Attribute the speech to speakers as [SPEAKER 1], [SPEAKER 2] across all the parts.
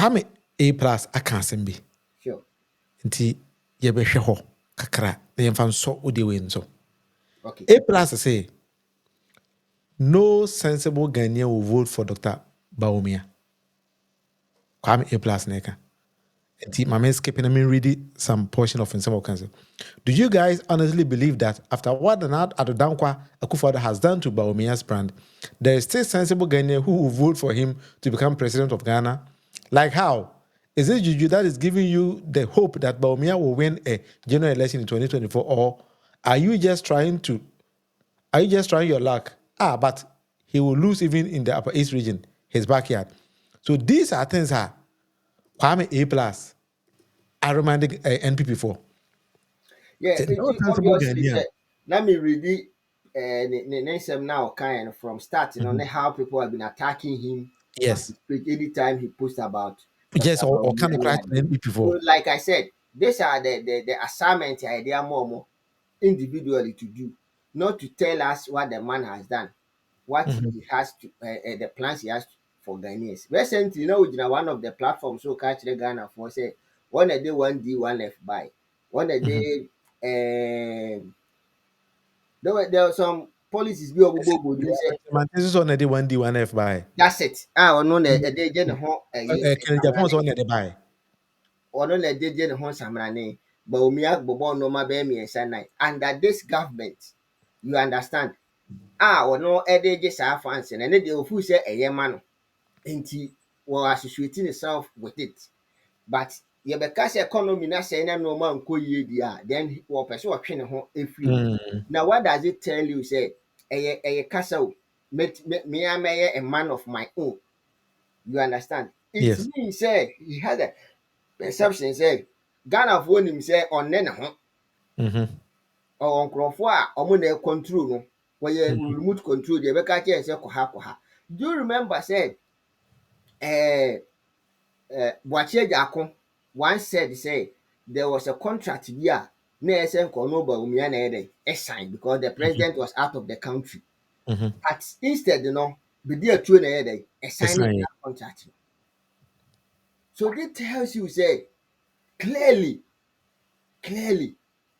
[SPEAKER 1] Kwame A plus akansen bi.
[SPEAKER 2] Sure.
[SPEAKER 1] Nti yebehwe ho kakra na yemfa nso odewe nso.
[SPEAKER 2] Okay.
[SPEAKER 1] A plus say no sensible Ghanaian will vote for Dr. Bawumia. Kwame A plus neka. Nti mama skipping, I mean reading some portion of Nsembo Council. Do you guys honestly believe that after what Adodankwa Akufo-Addo has done to Bawumia's brand, there is still sensible Ghanaian who will vote for him to become president of Ghana? Like how? Is it juju that is giving you the hope that Bawumia will win a general election in 2024, or are you just trying your luck? But he will lose even in the Upper East region, his backyard. So these are things that Kwame A plus I reminded NPP for.
[SPEAKER 2] Yeah,
[SPEAKER 1] Say, no
[SPEAKER 2] it
[SPEAKER 1] sensible
[SPEAKER 2] obviously
[SPEAKER 1] Ghanaian.
[SPEAKER 2] said, let me read the name now kind from starting on how people have been attacking him on
[SPEAKER 1] Yes.
[SPEAKER 2] his page anytime he posts about
[SPEAKER 1] Yes,
[SPEAKER 2] Dr.
[SPEAKER 1] or kind
[SPEAKER 2] Bawumia.
[SPEAKER 1] of crash NPP
[SPEAKER 2] So
[SPEAKER 1] for.
[SPEAKER 2] like I said, these are the assignment idea more individually to do, not to tell us what the man has done, what he has to the plans he has for Ghanaians. Recently, one of the platforms so catch the Ghana for say one a day one D one left by one a day there were some policies be obobo you say
[SPEAKER 1] This is on the 1D, 1F by.
[SPEAKER 2] that's it. Ah, no, a day gen ho
[SPEAKER 1] Can Japan's on the buy.
[SPEAKER 2] or no a day gen ho samrane, but umia bobo no ma be me and under this government, you understand. Or no a day just our fancy and then they will say a year nti were associating itself with it. But yɛbɛka sɛ economy na sɛ na nneɛma nkɔ yie di a then wɔpɛ sɛ wɔtwe ne ho efiri mu. Now what does it tell you say ɛyɛ kasa o me a mɛyɛ a man of my own, you understand. It
[SPEAKER 1] Yes.
[SPEAKER 2] means say he had a perception say Ghana for nim say ɔnne ne ho ɔwɔ nkurɔfoɔ a ɔmo na control no wɔyɛ remote control deɛ ɛbɛka kyerɛ sɛ kɔha. Do you remember say Boakye Jaako once said say there was a contract here na ɛsɛ nkɔno Bawumia na ɛyɛ sign because the president was out of the country. But instead, bidi atuo na ɛyɛ sign that contract. So this tells you say clearly,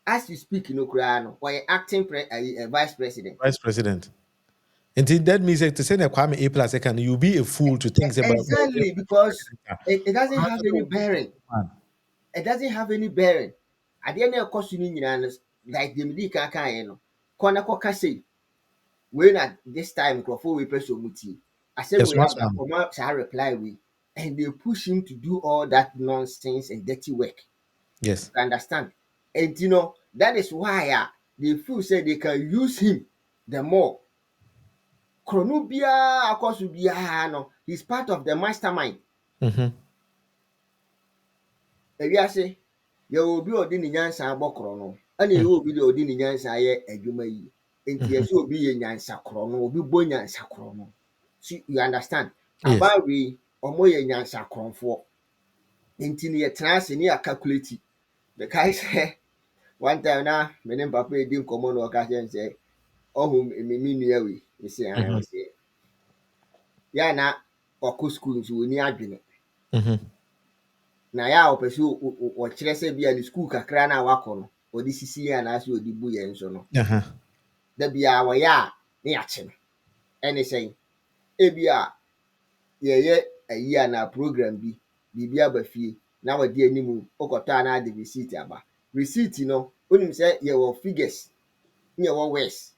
[SPEAKER 2] as you speak, koraa no, or acting vice president.
[SPEAKER 1] Vice President. And that means to say that Kwame A plus second, you'll be a fool to think about
[SPEAKER 2] Exactly, because it doesn't have any bearing. It doesn't have any bearing. At the end of the course, you need like the Medica kind, Kona Kokase. When at this time, Crawford we press muti. I said
[SPEAKER 1] yes,
[SPEAKER 2] we have a command reply we, and they push him to do all that nonsense and dirty work.
[SPEAKER 1] Yes.
[SPEAKER 2] You understand? And that is why they feel say they can use him the more. Kronubia, of course, no, he's part of the mastermind. Ewiase yɛwɔ obi a ɔde ne nyansa abɔ korɔ no ɛna yɛwɔ obi deɛ ɔde ne nyansa ayɛ adwuma yi nti yɛsɛ obi yɛ nyansa korɔ no obi bɔ nyansa korɔ no so you understand abaawe ɔmo yɛ nyansa korɔmfoɔ nti ne yɛtena ase ne yɛ calculate bɛkae sɛ one time na me ne papa edi nkɔmɔ na ɔka kyerɛ sɛ ɔho me nua wei mesi ayɛ ɔsɛ yɛ na ɔkɔ school nso oni adwene. Na ya ɔpɛ sɛ ɔkyerɛ sɛ bia ne school kakra na wakɔ no ɔde sisi yɛ anaasɛ ɔde bu yɛn nso no da bia wɔyɛ a ne yɛakye no ɛne sɛn ebia yɛyɛ ayi anaa program bi biribi aba fie na wɔde anim wokɔtɔ a na ade receipt aba receipt no wonim sɛ yɛwɔ figures ne yɛwɔ words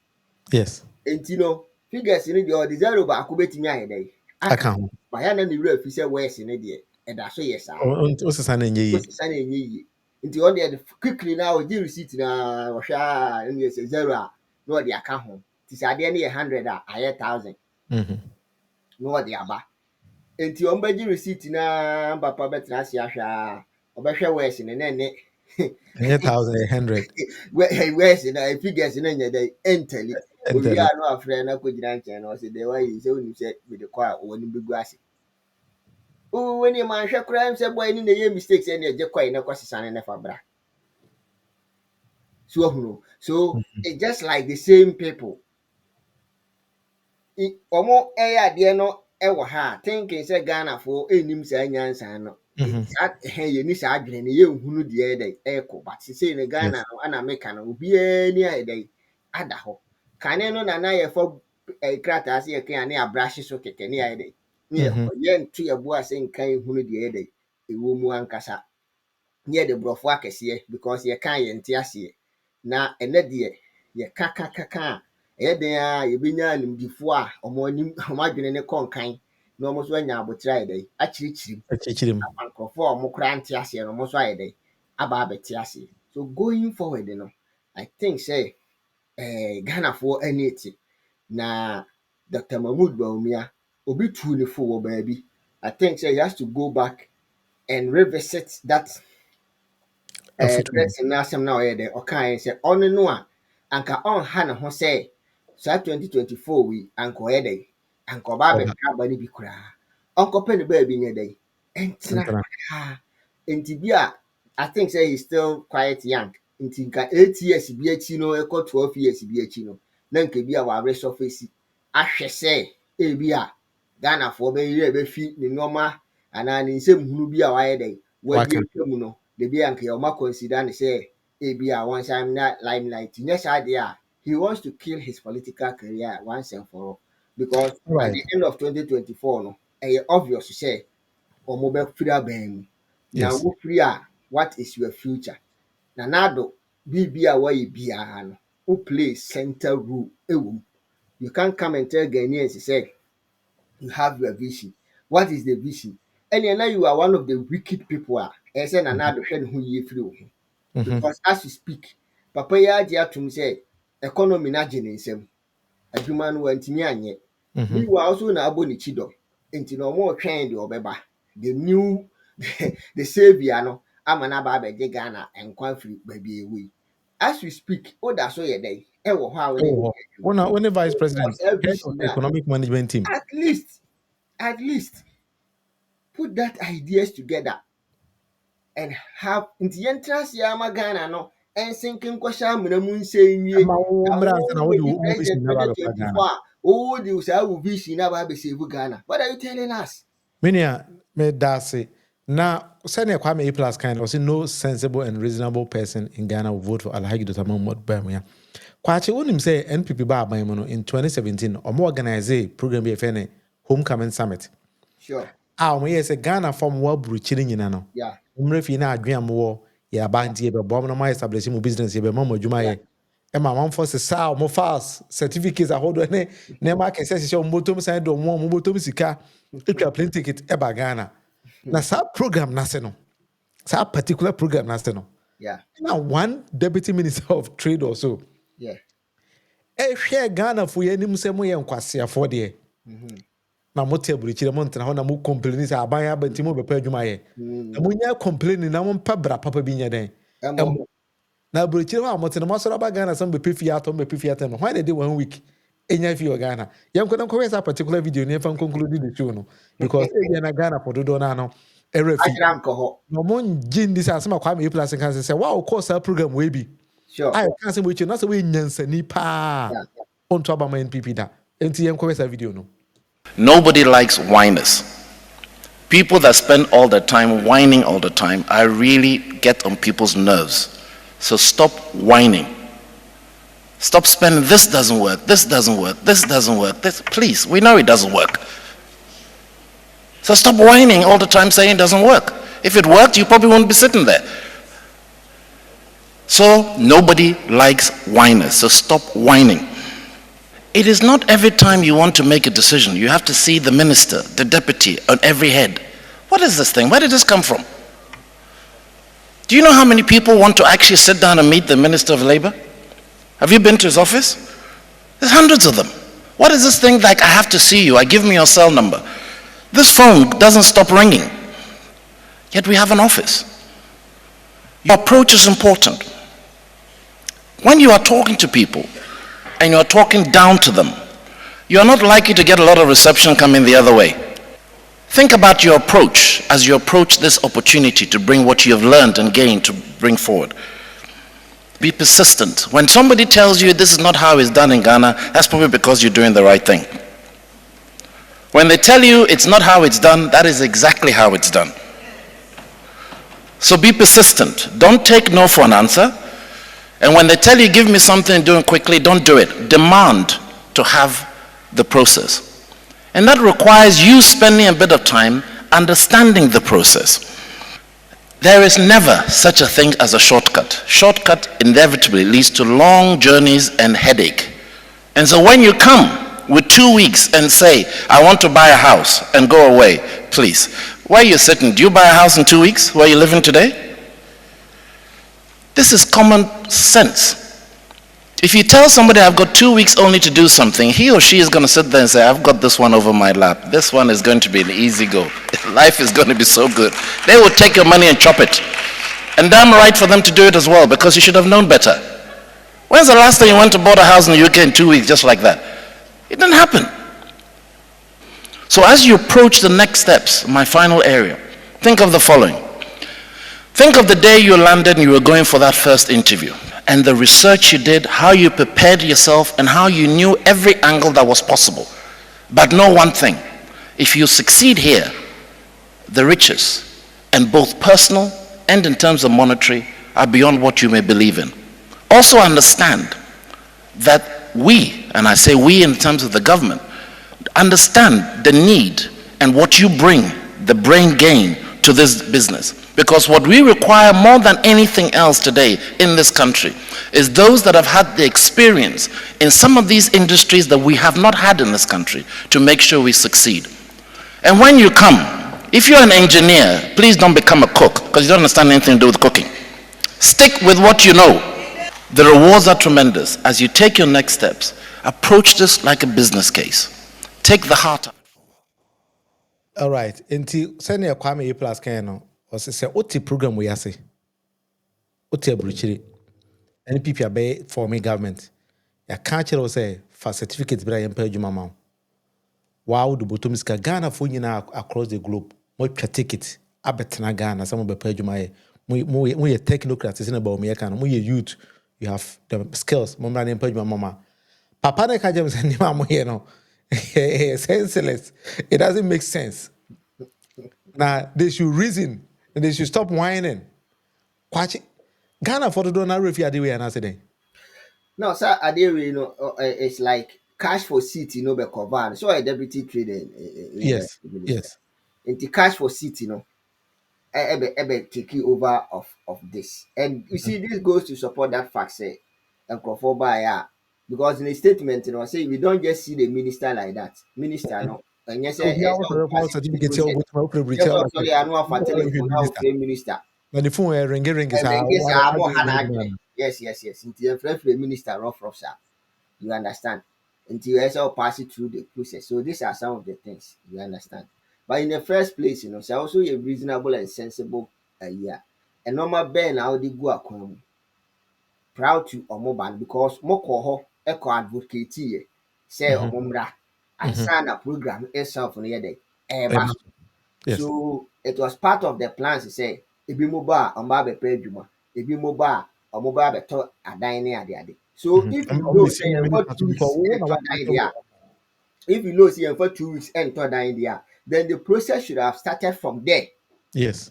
[SPEAKER 2] enti no figures no deɛ ɔde zero baako bɛtumi ayɛ dɛ aka ho wayɛ na ne werɛ afi sɛ words no deɛ ɛda so yɛ saa
[SPEAKER 1] osesa na enye
[SPEAKER 2] yie nti on the quickly now ɔgye receipt na ɔhwɛ a ɛne yɛ zero a na ɔde aka ho nti sɛ adeɛ no yɛ 100 a ayɛ 1000 na ɔde aba nti ɔmbɛgye receipt na papa bɛtena ase ahwɛ a ɔbɛhwɛ words no na ɛne
[SPEAKER 1] 1,100
[SPEAKER 2] words na figures no nyɛ dɛ ɛntali owie a na wafrɛ na kɔgyina nkyɛn na ɔsɛ deɛ wayi sɛ wonim sɛ mede kɔ a ɔwɔ no bɛgu ase when you man share crime, say boy, in the mistakes and you quite no cost and never bra. So it's just like the same people. Omo air dear no ɛwɔ ha thinking sɛ Ghana for enim saa nyansa no yɛ ni saa adwene ne yɛ nhunu deɛ ɛdɛ ɛkɔ but sɛ ne Ghana no ana meka no obiara ni ayɛ dɛ ada hɔ kane no na yɛ fɔ krataa sɛ yɛ kan ne abrahye so kɛkɛ ne ayɛ dɛ ne yɛ nto yɛ bo ase nkan nhunu deɛ ɛdɛ ɛwɔ mu ankasa ne yɛ de borɔfo akɛseɛ because yɛ kan yɛ nte aseɛ na ɛnɛ deɛ yɛ kaka ɛyɛ den a yɛbɛnya animdifoɔ a ɔmo adwene ne kɔnkan na ɔmo so anya abotire ayɛ dɛ akyirikyiri nkurɔfoɔ a ɔmo koraa nte aseɛ no ɔmo so ayɛ dɛ aba abɛte aseɛ so going forward no I think say Ghanafoɔ ani ete na Dr. Mahmood Bawumia obi tu ne fo wɔ baabi I think say he has to go back and revisit that dressing na asɛm na ɔyɛ dɛ ɔkae sɛ ɔno no a anka ɔnha ne ho sɛ saa 2024 wi anka ɔyɛ dɛ anka ɔba abɛka aba no bi koraa ɔnkɔpɛ ne baabi nyɛ dɛ ɛntena nti bi a I think say he's still quite young nti nka 8 years bi akyi no ɛkɔ 12 years bi akyi no na nka bi a wɔabrɛ sɔfɛsi ahwɛ sɛ ebi a Ghanafoɔ bɛyɛ bɛfi ne nneɛma anaa ne nsɛm hunu bi a wɔayɛ dɛ wɔadi atwam no de bi anka yɛma consider ne sɛ ebi a once I'm not limelight nyɛ saa deɛ a he wants to kill his political career once and for all because at the end of 2024 no ɛyɛ obvious sɛ ɔmo bɛfiri aban mu na wofiri a what is your future na nado biribi a wɔyɛ biara no who play center role ɛwɔ mu you can't come and tell Ghanaians say you have your vision what is the vision and now you are one of the wicked people a ɛsɛ na nado hwɛ ne ho yie firi wo ho because as you speak papa yi agye atom sɛ economy na gye ne nsam adwuma no wantimi anyɛ meanwhile also na abɔ ne chi dɔ nti na ɔmo twɛn de ɔbɛba the new the savior no ama na ba abɛgye Ghana nkwa firi baabi ewe as we speak oda so yɛ dɛ ɛwɔ hɔ a
[SPEAKER 1] wɔne vice president head of economic management team
[SPEAKER 2] at least put that ideas together and have nti yɛntra se ama Ghana no ɛnsenke nkɔhyɛ amena mu nsɛ nwie oh the usawu vision na ba be save Ghana what are you telling us
[SPEAKER 1] menia me dase na sɛnea Kwame A+ kind of say no sensible and reasonable person in Ghana will vote for Alhaji Dr. Mahmood Bawumia kwache wonim say NPP ba aban mu no in 2017 omo organize a program be fene homecoming summit
[SPEAKER 2] sure
[SPEAKER 1] omo yes Ghana from wa buruchiri nyina no
[SPEAKER 2] yeah
[SPEAKER 1] umrefi na adwen mo ya bantie be bom no my establish mo business ye be mo adwuma ye e ma man for sa mo fast certificates ahodo ne ma kese se mo botom san do mo botom sika etwa plane ticket e ba Ghana na sa program na se no sa particular program na se no
[SPEAKER 2] yeah
[SPEAKER 1] na one deputy minister of trade also
[SPEAKER 2] yeah
[SPEAKER 1] hwe Ghana fo ye nim se mo ye nkwasiafo de na mo table chire mo ntena ho na mo complain say aban abanti mo bepa adwuma ye na mo nya complain na mo mpa bra papa bi nya den na buruchire ho amotena mo soro ba Ghana some bepa fi atom bepa fi atom why they dey 1 week enya fi Ghana yam ko na ko wesa particular video ne fa conclude the show no because e na Ghana pododo na no erefi
[SPEAKER 2] ajram ko ho
[SPEAKER 1] no mo ngin this asema Kwame A+ kan say wow course program we bi
[SPEAKER 2] sure
[SPEAKER 1] I can say we na say we nyansani pa on to aba NPP da enti yam ko wesa video no.
[SPEAKER 3] Nobody likes whiners. People that spend all the time whining all the time, I really get on people's nerves. So stop whining. Stop spending, this doesn't work, this doesn't work, this doesn't work, this, please, we know it doesn't work. So stop whining all the time saying it doesn't work. If it worked, you probably wouldn't be sitting there. So nobody likes whiners, so stop whining. It is not every time you want to make a decision, you have to see the minister, the deputy on every head. What is this thing? Where did this come from? Do you know how many people want to actually sit down and meet the Minister of Labor? Have you been to his office? There's hundreds of them. What is this thing like, I have to see you, give me your cell number. This phone doesn't stop ringing. Yet we have an office. Your approach is important. When you are talking to people, and you are talking down to them, you are not likely to get a lot of reception coming the other way. Think about your approach as you approach this opportunity to bring what you have learned and gained to bring forward. Be persistent. When somebody tells you this is not how it's done in Ghana, that's probably because you're doing the right thing. When they tell you it's not how it's done, that is exactly how it's done. So be persistent. Don't take no for an answer. And when they tell you, give me something, do it quickly, don't do it. Demand to have the process. And that requires you spending a bit of time understanding the process. There is never such a thing as a shortcut. Shortcut inevitably leads to long journeys and headache. And so when you come with 2 weeks and say, I want to buy a house and go away, please. Where are you sitting? Do you buy a house in 2 weeks where you're living today? This is common sense. If you tell somebody I've got 2 weeks only to do something, he or she is going to sit there and say, I've got this one over my lap. This one is going to be an easy go. Life is going to be so good. They will take your money and chop it. And damn right for them to do it as well, because you should have known better. When's the last time you went to buy a house in the UK in 2 weeks just like that? It didn't happen. So as you approach the next steps, my final area, think of the following. Think of the day you landed and you were going for that first interview, and the research you did, how you prepared yourself, and how you knew every angle that was possible. But know one thing, if you succeed here, the riches, and both personal and in terms of monetary, are beyond what you may believe in. Also understand that we, and I say we in terms of the government, understand the need and what you bring, the brain gain, to this business. Because what we require more than anything else today in this country is those that have had the experience in some of these industries that we have not had in this country to make sure we succeed. And when you come, if you're an engineer, please don't become a cook, because you don't understand anything to do with cooking. Stick with what you know. The rewards are tremendous. As you take your next steps, approach this like a business case. Take the heart out.
[SPEAKER 1] All right. Until send a Kwame A plus can or say, Oti program we say. Oti a bruchiri. Any people are for me government. Ya can't tell say for certificates, but I am paying mama. Wow, the Botomiska Ghana for you now across the globe. More ticket. Abetana Ghana, some of the page my we technocrats is in about me. Can we youth? You have the skills. Mama name page my mama. Papa ne kajem send mama here no. Senseless. It doesn't make sense. Now they should reason and they should stop whining. Watch it. Ghana for the donor refugee the way and I said.
[SPEAKER 2] No, sir, Adiri, it's like cash for seat, be covered. So a deputy trader
[SPEAKER 1] Yes. Yes.
[SPEAKER 2] Into cash for seat, ebe take over of this. And you see, this goes to support that fact, say, and conform by because in a statement, say we don't just see the minister like that. Minister, no. And yes,
[SPEAKER 1] sorry, I
[SPEAKER 2] know for telephone now minister.
[SPEAKER 1] When the phone ring is
[SPEAKER 2] yes. Into the friend minister rough, sir. You understand? Until you also pass it through the process. So these are some of the things you understand. But in the first place, so also a reasonable and sensible year. And normal ben now they go akwan. Proud to omoban because moko echo advocate ye say omomra and sign a program itself on the yes. So it was part of the plans to say ebi mobile on ba be pay juma, ebi mobile or mobile be to adan ne ade. So if you know say for 2 weeks if you know say for 2 weeks and to down there, then the process should have started from there.
[SPEAKER 1] Yes.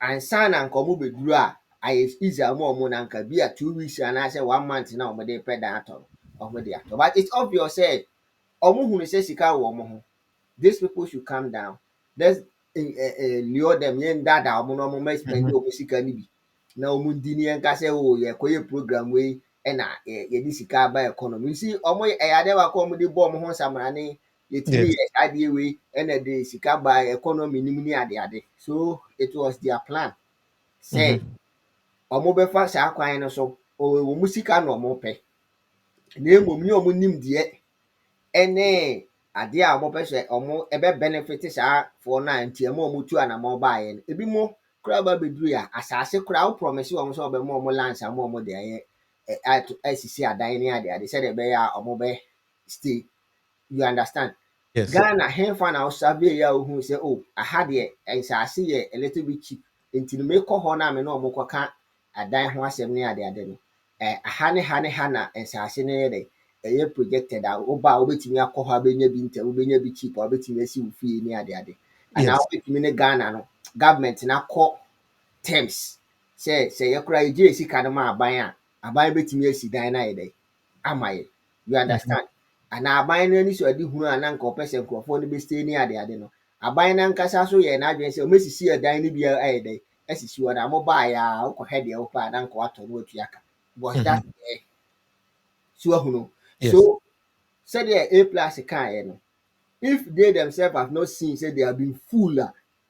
[SPEAKER 2] And sign and come be duru I easy more nanka be a 2 weeks and I say 1 month now me dey pay that but it's obvious say omo hu say sika wo omo ho. These people should calm down. Let's lure them yen dada omo no omo spend omo sika ni bi. Na omo di ni enka say oh ye koye program we na ye di sika ba economy. You see omo ade wa ko omo dey bo omo ho samrane ye timi ade we na dey sika ba economy ni mu ni ade. So it was their plan. Say omo be fa sa kwan no so o mu sika no omo pe. Na emom ni omo nim de ene ade a omo pese omo ebe benefit saa for na ntiamo omo tu anamo baaye no ebi mo kura ba beduru ya asase kura wo promise omo so obe mo omo lance amo omo de aye asisi adan ni ade say de be ya omo be stay. You understand?
[SPEAKER 1] Yes.
[SPEAKER 2] Ghana henfa na osabe ya ohun say oh aha de asase ye a little bit cheap nti no me ko ho na me no omo koka adan ho asem ni ade no aha ne ha na asase ne de ɛyɛ projected a woba a wobɛtumi akɔ hɔ abɛnya bi ntɛ wobɛnya bi cheap a wobɛtumi asi wo fie ne adeade anaa wobɛtumi ne Ghana no government na kɔ terms sɛ yɛkora yɛgye sika no ma aban a aban bɛtumi asi dan no ayɛ dɛ ama yɛ you understand anaa aban no ani so ade hunu a na nka ɔpɛ sɛ nkurɔfoɔ no bɛstay ne adeade no aban no ankasa so yɛ n'adwene sɛ ɔmɛsisi ɛdan no bi ayɛ dɛ asisi hɔ na mobaeɛ a wokɔhwɛ deɛ wopɛ a na nka watɔ no watua ka was that so ahunu so sɛdeɛ A plus kaeɛ no if they themselves have not seen say they have been fooled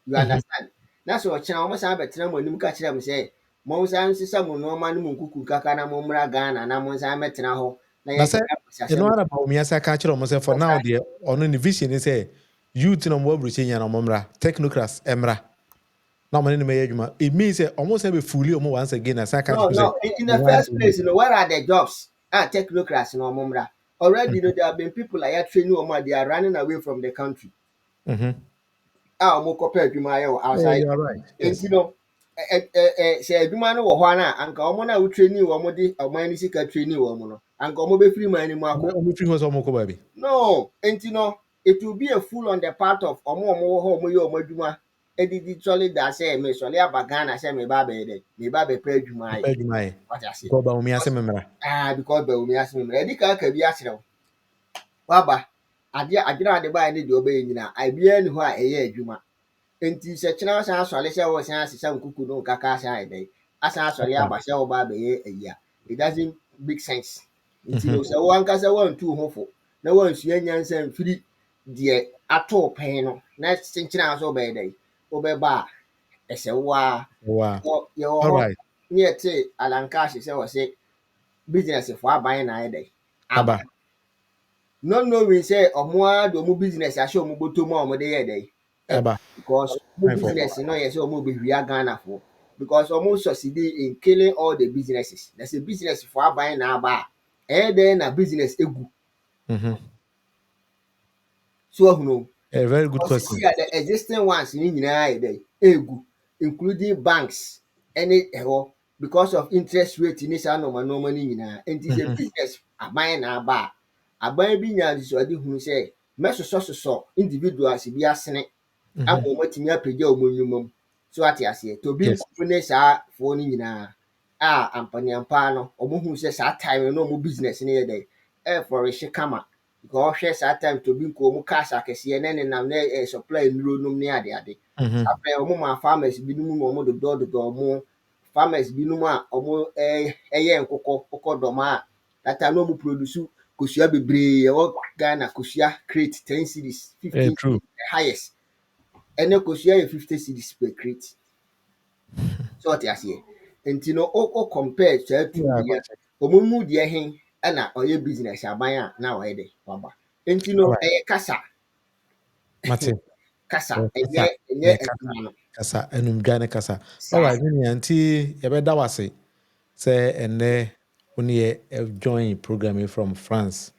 [SPEAKER 2] you understand na so ɔkyena wɔn san bɛtena mo anim ka kyerɛ mo sɛ mo san sisa mo nneɛma no mu nkuku kaka na mo mmra Ghana na mo san bɛtena hɔ na yɛ
[SPEAKER 1] sɛ ɛno ara Bawumia sɛ ka kyerɛ mo sɛ for now deɛ ɔno ne vision is say youth na mo aburukyɛ nya na mo mmra technocrats mmra na mo ne me adwuma it means say almost say be fully almost once again as I can
[SPEAKER 2] no in the first place where are the jobs technocrats no mo mmra already there have been people like training them they are running away from the country mo kɔpɛ adwuma ayɛ wɔ outside and you know sɛ adwuma no wɔ hɔ ana anka ɔmo na wo training wɔ mo de ɔman ne sika training wɔ mo no anka ɔmo bɛfiri man ne mu akɔ
[SPEAKER 1] ɔmo firi hɔ sɛ ɔmo kɔ baabi
[SPEAKER 2] no and you know it will be a fool on the part of ɔmo wɔ hɔ ɔmo yɛ ɔmo adwuma edidi solid da sɛ me sɔle aba Ghana sɛ me ba bɛyɛ dɛ me ba bɛpɛ adwuma ayɛ what I say
[SPEAKER 1] because Bawumia sɛ mmra
[SPEAKER 2] because Bawumia sɛ mmra edi ka bi akyerɛ wo waba adeɛ adwene ade ba ne deɛ ɔbɛyɛ nyina abia ni hɔ a ɛyɛ adwuma enti sɛ kyena san asɔre sɛ wɔ san asesa nkuku no kaka san ayɛ dɛ asan asɔre aba sɛ wo ba bɛyɛ ayi a it doesn't make sense nti no sɛ wo ankasa wantu ho fo na wansua nyansa mfiri deɛ ato pɛn no na kyena so bɛyɛ dɛ wobɛba a ɛsɛ wo a yɛwɔ hɔ ne yɛte alankahye sɛ wɔ sɛ business fo aban na ayɛ dɛ aba not knowing sɛ ɔmo a de ɔmo business ahyɛ ɔmo bɔtɔ mu a ɔmo de yɛ dɛ because business no yɛ sɛ ɔmo bɛhwia Ghana fo because ɔmo succeed in killing all the businesses na sɛ business fo aban na aba a ɛyɛ dɛ na business egu so ahunu
[SPEAKER 1] a very good question
[SPEAKER 2] the existing ones ni nyinaa yɛ dɛ egu including banks ɛne ɛhɔ because of interest rate ni saa nɔɔma ni nyinaa nti sɛ business aban na aba a aban bi nya nsɔde hunu sɛ mɛsosɔ individuals bi asene ama wɔn atumi apagya wɔn nnwuma mu so ate aseɛ to bi nkuku ne saa foɔ no nyinaa a ampaniampa no wɔn hu sɛ saa time no wɔn business no yɛ dɛ ɛfɔrehye kama because ɔhwɛ saa time to bi nko wɔn cars akɛseɛ ne nenam ne supply nnuro nom ne adeade afei wɔn ma farmers bi nom wɔn dodɔ wɔn farmers bi nom a wɔn ɛyɛ nkokɔ kɔkɔ dɔm a data no wɔn produce kosua bebree ɛwɔ Ghana kosua crate 10 cedis 15 cedis highest ɛnɛ kosua yɛ 50 cedis per crate so ɔte aseɛ nti no o compare saa two deɛ wɔn mu deɛ hen ɛna ɔyɛ business aban a na ɔyɛ de waba nti no ɛyɛ kasa kasa ɛnyɛ adwuma no
[SPEAKER 1] kasa enumdwa ne kasa alright ne nti yɛbɛda wase sɛ ɛnɛ wone join programming from France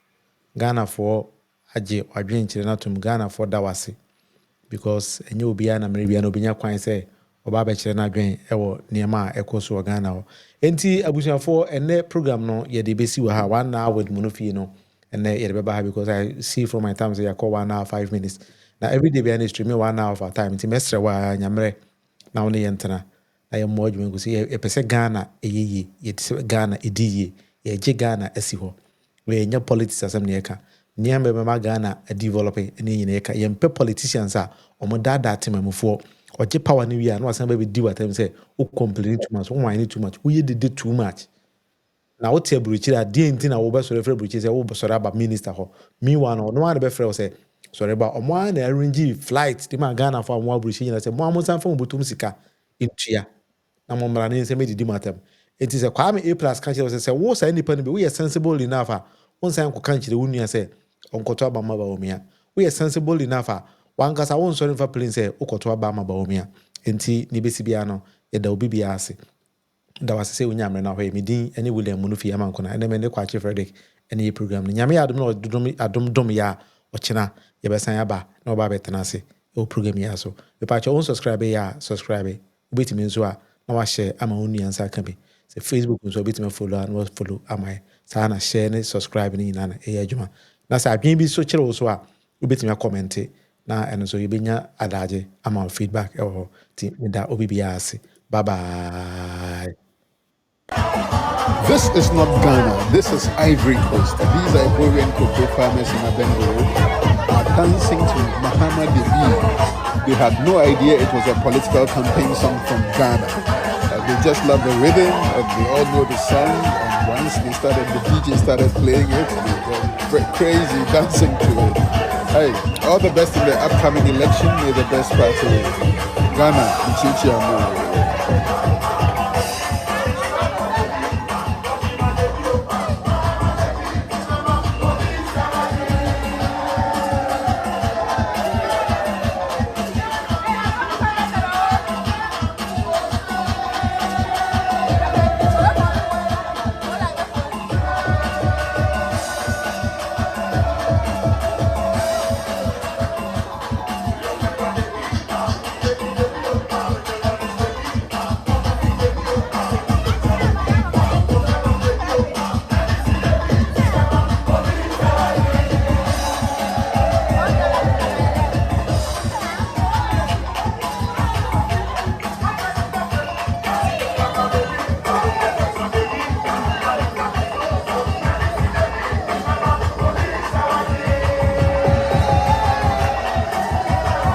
[SPEAKER 1] Ghana for agye wadwen kyerɛ na tom Ghana for da wase because enye obi na mere bia na obinya kwan sɛ oba ba kyerɛ na adwen ɛwɔ nneɛma a ɛkɔ so wɔ Ghana hɔ enti abusuafo ɛnɛ program no yɛde besi wɔ ha 1 hour with monofie no ɛnɛ yɛde bɛba ha because I see from my time say yɛkɔ 1 hour 5 minutes na every day bia na stream 1 hour of our time enti mesrɛ wa nyamere na wone yɛntena na yɛ mo adwuma nkusi yɛpɛ sɛ Ghana ɛyɛ yɛte sɛ Ghana ɛdi yie yɛgye Ghana asi hɔ yɛnyɛ politics asɛm ne yɛka nneɛma bɛma Ghana a developing ne nyina yɛka yɛmpɛ politicians a ɔmo daadaa temamufoɔ ɔgye power ne wie a na wasan bɛdi watam sɛ wo complain too much wo whine too much woyɛ dede too much na wote aburukyiri a deɛ nti na wobɛsɔre frɛ aburukyiri sɛ wobɛsɔre aba minister hɔ meanwhile no ɔno ara bɛfrɛ wo sɛ sɔre ba ɔmo ara na arrange flight de ma Ghana fo a mo aburukyiri nyina sɛ mo a mo nsan fa mo botom sika ntua na mo mmara ne nsɛm ɛdidi mo atam enti sɛ Kwame A plus ka kyerɛ wo sɛ wo saa nipa no bi woyɛ sensible enough a wo nsan kɔka nkyerɛ wo nua sɛ ɔnkɔtɔ aba ma Bawumia woyɛ sensible enough a wankasa wo nsɔre mfa plane sɛ wokɔtɔ aba ma Bawumia enti ne bɛsi bia no yɛda obi bia ase da wase sɛ wonya mmerɛ no hɔ medin ne William Munufi amankona ɛne mene Kwakye Frederick ɛne yɛ program no nyame yɛ adom na adom yɛ a ɔkyena yɛbɛsan aba na ɔba bɛtena ase ɛwɔ program yɛ so mepakyɛ wo subscribe yɛ a subscribe wobɛtumi nso a na wahyɛ ama wo nua nsa ka bi sɛ Facebook nso wobɛtumi follow a na follow ama yɛ Sana share ne subscribe ni na ɛyɛ adwuma. Na sɛ adwene bi so kyerɛ wo so a wobɛtumi comment na ɛno so yɛbɛnya adagye ama feedback ɛwɔ hɔ. Ti meda obi biara ase. Bye bye.
[SPEAKER 4] This is not Ghana. This is Ivory Coast. These Ivorian cocoa farmers in Abengo are dancing to Mahama Debi. They had no idea it was a political campaign song from Ghana. They just love the rhythm and they all know the song. And once the DJ started playing it, they were crazy dancing to it. Hey, all the best in the upcoming election. May the best party win. Ghana, Mchichi Amore.